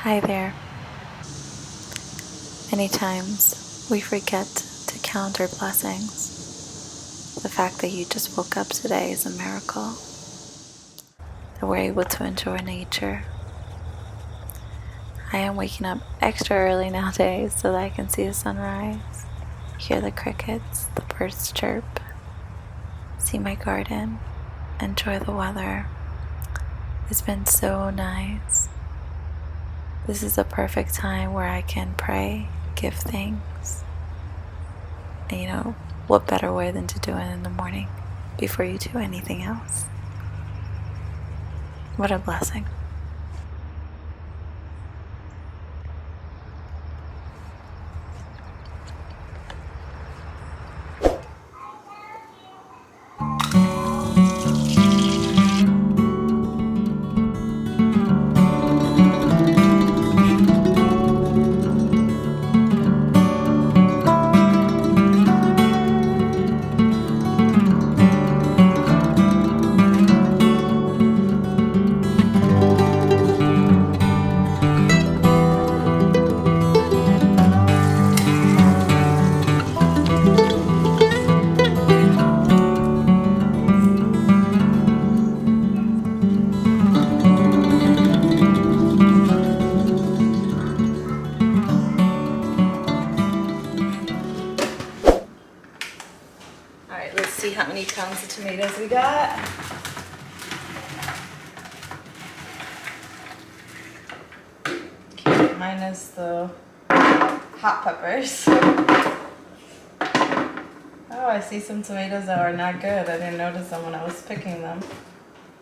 Hi there. Many times we forget to count our blessings. The fact that you just woke up today is a miracle. That we're able to enjoy nature. I am waking up extra early nowadays so that I can see the sunrise, hear the crickets, the birds chirp, see my garden, enjoy the weather. It's been so nice. This is a perfect time where I can pray, give thanks. And what better way than to do it in the morning before you do anything else? What a blessing. Alright, let's see how many pounds of tomatoes we got. Okay, minus the hot peppers. Oh, I see some tomatoes that are not good. I didn't notice them when I was picking them.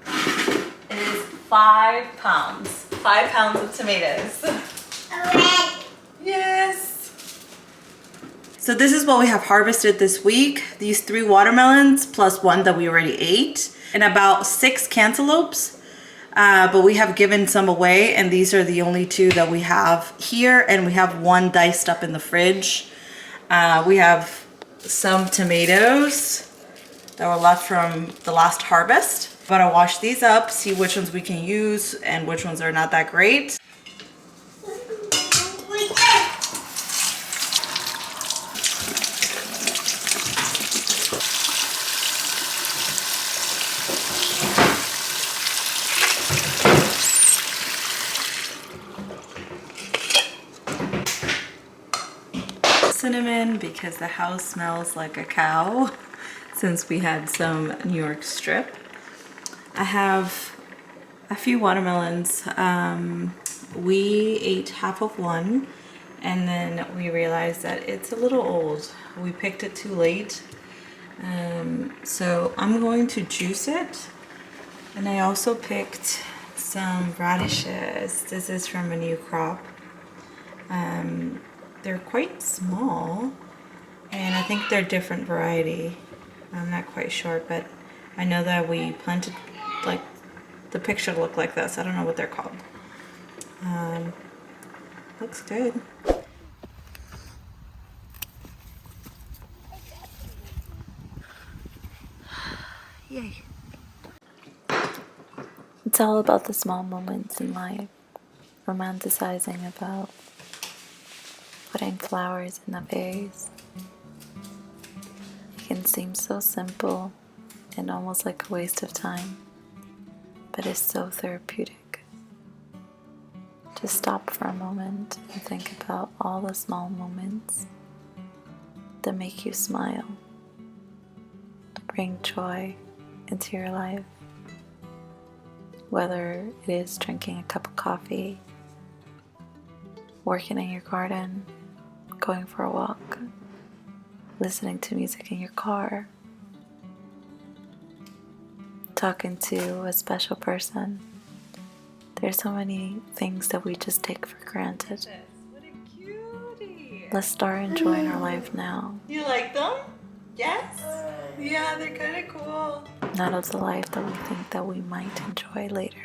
It is 5 pounds. 5 pounds of tomatoes. Yes. So this is what we have harvested this week. These 3 watermelons plus 1 that we already ate, and about 6 cantaloupes. But we have given some away, and these are the only 2 that we have here, and we have 1 diced up in the fridge. We have some tomatoes that were left from the last harvest. But I'll wash these up, see which ones we can use and which ones are not that great. Cinnamon, because the house smells like a cow since we had some New York strip. I have a few watermelons. We ate half of one and then we realized that it's a little old. We picked it too late. So I'm going to juice it. And I also picked some radishes. This is from a new crop. They're quite small, and I think they're different variety. I'm not quite sure, but I know that we planted, like, the picture looked like this. I don't know what they're called. Looks good. Yay. It's all about the small moments in life, romanticizing about putting flowers in a vase. It can seem so simple and almost like a waste of time, but it's so therapeutic. Just stop for a moment and think about all the small moments that make you smile, bring joy into your life. Whether it is drinking a cup of coffee, working in your garden, going for a walk, listening to music in your car, talking to a special person. There's so many things that we just take for granted. What a cutie! Let's start enjoying our life now. You like them? Yes? Yeah, they're kind of cool. Not of the life that we think that we might enjoy later.